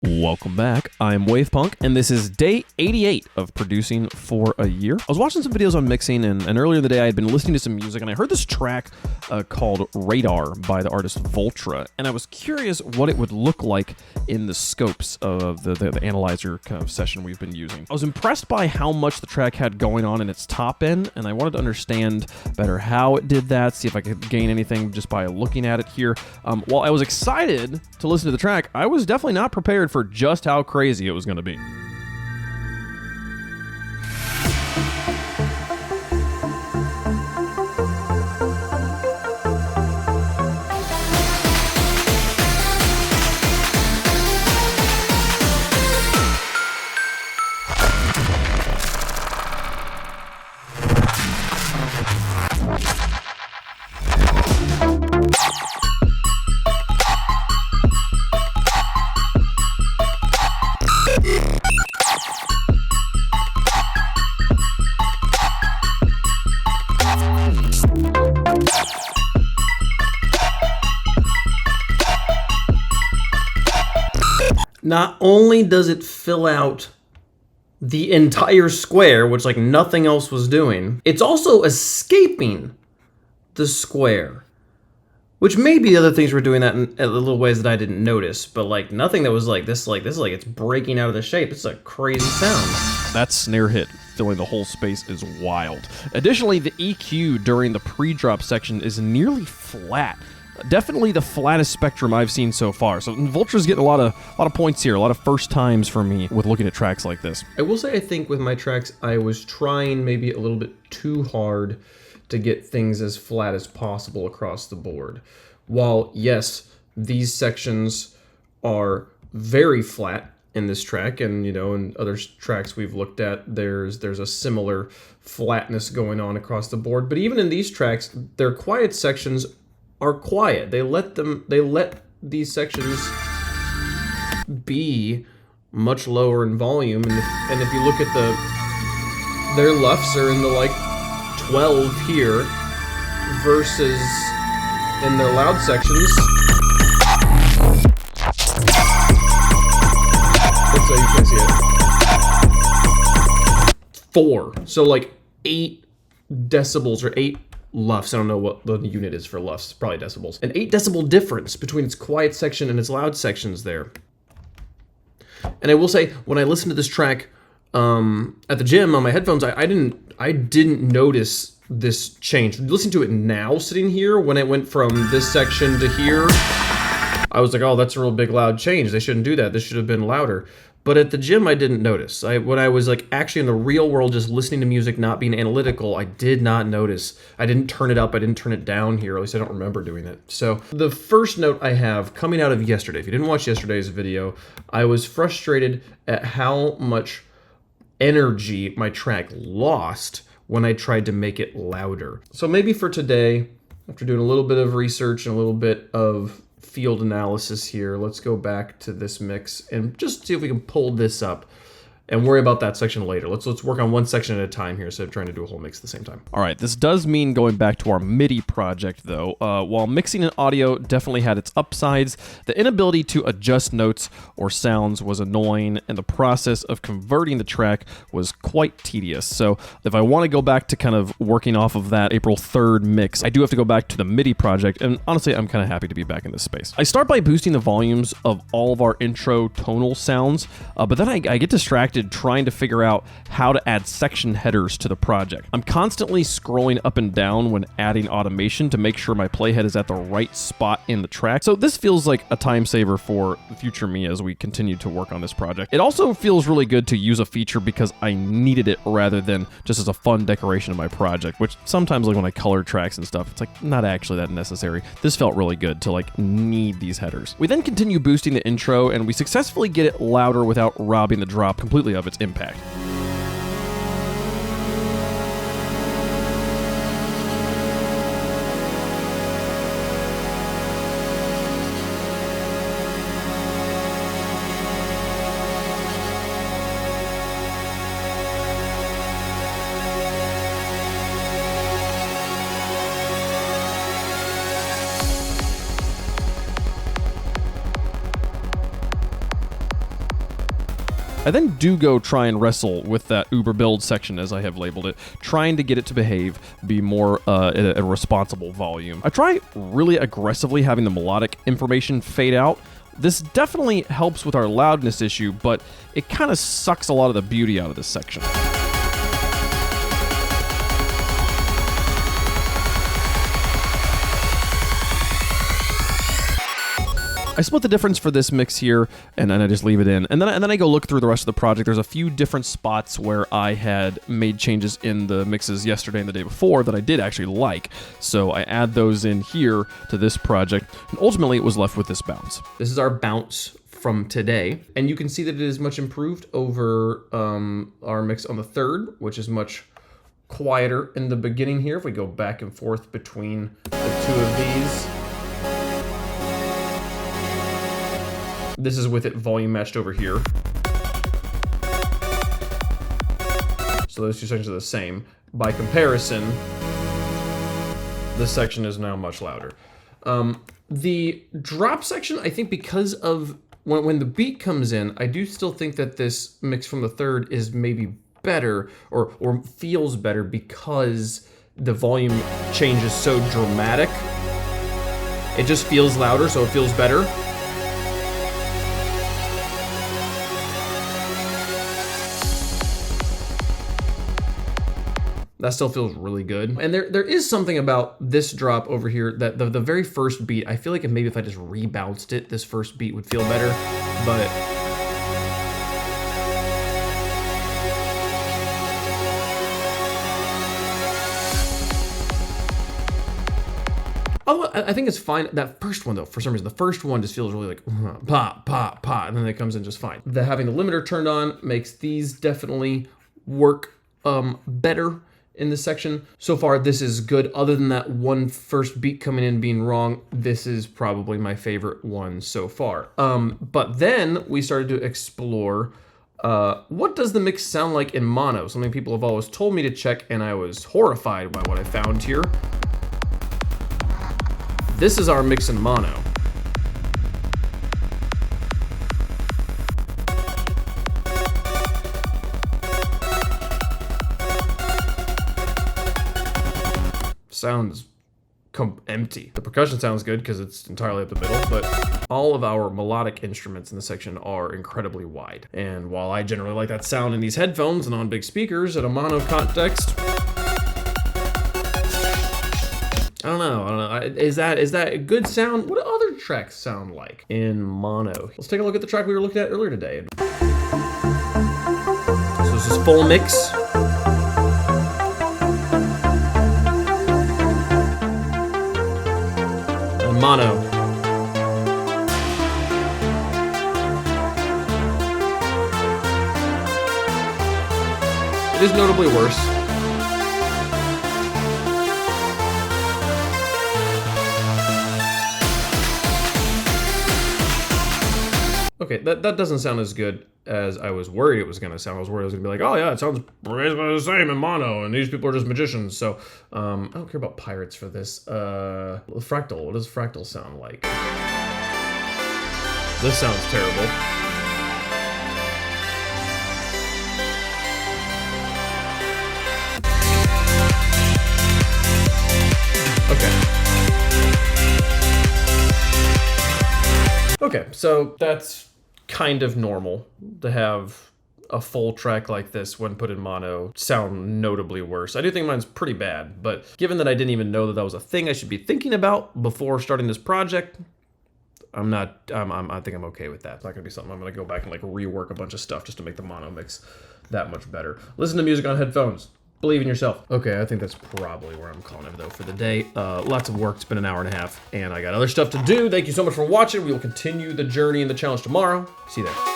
Welcome back. I'm Wavepunk, and this is day 88 of producing for a year. I was watching some videos on mixing, and earlier in the day I had been listening to some music, and I heard this track called Radar by the artist Voltra, and I was curious what it would look like in the scopes of the analyzer kind of session we've been using. I was impressed by how much the track had going on in its top end, and I wanted to understand better how it did that, see if I could gain anything just by looking at it here. While I was excited to listen to the track, I was definitely not prepared for just how crazy it was going to be. Not only does it fill out the entire square, which like nothing else was doing, it's also escaping the square, which maybe the other things were doing that in little ways that I didn't notice, but like nothing that was like this is like it's breaking out of the shape. It's a crazy sound. That snare hit filling the whole space is wild. Additionally, the EQ during the pre-drop section is nearly flat. Definitely the flattest spectrum I've seen so far. So Voltra's getting a lot of points here, a lot of first times for me with looking at tracks like this. I will say I think with my tracks I was trying maybe a little bit too hard to get things as flat as possible across the board. While yes, these sections are very flat in this track, and you know, in other tracks we've looked at, there's a similar flatness going on across the board. But even in these tracks, their quiet sections are quiet. They let these sections be much lower in volume, and if you look at their LUFs are in the like 12 here versus in their loud sections. That's how you can see it. 4. So like 8 decibels or 8 LUFs. I don't know what the unit is for LUFs, probably decibels. An 8 decibel difference between its quiet section and its loud sections there. And I will say, when I listened to this track at the gym on my headphones, I didn't notice this change. Listening to it now, sitting here, when it went from this section to here, I was like, oh, that's a real big loud change. They shouldn't do that. This should have been louder. But at the gym, I didn't notice. When I was like actually in the real world, just listening to music, not being analytical, I did not notice. I didn't turn it up. I didn't turn it down here. At least I don't remember doing it. So the first note I have coming out of yesterday, if you didn't watch yesterday's video, I was frustrated at how much energy my track lost when I tried to make it louder. So maybe for today, after doing a little bit of research and a little bit of field analysis here, let's go back to this mix and just see if we can pull this up and worry about that section later. Let's work on one section at a time here instead of trying to do a whole mix at the same time. All right, this does mean going back to our MIDI project, though. While mixing and audio definitely had its upsides, the inability to adjust notes or sounds was annoying, and the process of converting the track was quite tedious. So if I want to go back to kind of working off of that April 3rd mix, I do have to go back to the MIDI project, and honestly, I'm kind of happy to be back in this space. I start by boosting the volumes of all of our intro tonal sounds, but then I get distracted trying to figure out how to add section headers to the project. I'm constantly scrolling up and down when adding automation to make sure my playhead is at the right spot in the track. So this feels like a time saver for the future me as we continue to work on this project. It also feels really good to use a feature because I needed it rather than just as a fun decoration of my project, which sometimes like when I color tracks and stuff, it's like not actually that necessary. This felt really good to like need these headers. We then continue boosting the intro and we successfully get it louder without robbing the drop completely of its impact. I then do go try and wrestle with that Uber build section, as I have labeled it, trying to get it to behave, be more at a responsible volume. I try really aggressively having the melodic information fade out. This definitely helps with our loudness issue, but it kind of sucks a lot of the beauty out of this section. I split the difference for this mix here, and then I just leave it in. And then I go look through the rest of the project. There's a few different spots where I had made changes in the mixes yesterday and the day before that I did actually like. So I add those in here to this project, and ultimately it was left with this bounce. This is our bounce from today, and you can see that it is much improved over our mix on the 3rd, which is much quieter in the beginning here. If we go back and forth between the two of these, this is with it volume matched over here. So those two sections are the same. By comparison, this section is now much louder. The drop section, I think because of when the beat comes in, I do still think that this mix from the 3rd is maybe better or feels better because the volume change is so dramatic. It just feels louder, so it feels better. That still feels really good. And there is something about this drop over here that the very first beat, I feel like maybe if I just rebounced it, this first beat would feel better, but I think it's fine. That first one though, for some reason, the first one just feels really like pop, pop, pop, and then it comes in just fine. Having the limiter turned on makes these definitely work better in this section. So far, this is good. Other than that one first beat coming in being wrong, this is probably my favorite one so far. But then we started to explore what does the mix sound like in mono? Something people have always told me to check, and I was horrified by what I found here. This is our mix in mono. Sounds empty. The percussion sounds good because it's entirely up the middle, but all of our melodic instruments in the section are incredibly wide. And while I generally like that sound in these headphones and on big speakers in a mono context, I don't know. Is that a good sound? What do other tracks sound like in mono? Let's take a look at the track we were looking at earlier today. So this is full mix. Mono. It is notably worse. Okay, that doesn't sound as good as I was worried it was going to sound. I was worried it was going to be like, oh yeah, it sounds basically the same in mono, and these people are just magicians. So I don't care about pirates for this. Fractal, what does fractal sound like? This sounds terrible. Okay, so that's kind of normal to have a full track like this when put in mono sound notably worse. I do think mine's pretty bad, but given that I didn't even know that was a thing I should be thinking about before starting this project, I think I'm okay with that. It's not gonna be something I'm gonna go back and like rework a bunch of stuff just to make the mono mix that much better. Listen to music on headphones. Believe in yourself. Okay, I think that's probably where I'm calling it though for the day. Lots of work, it's been an hour and a half, and I got other stuff to do. Thank you so much for watching. We will continue the journey and the challenge tomorrow. See you there.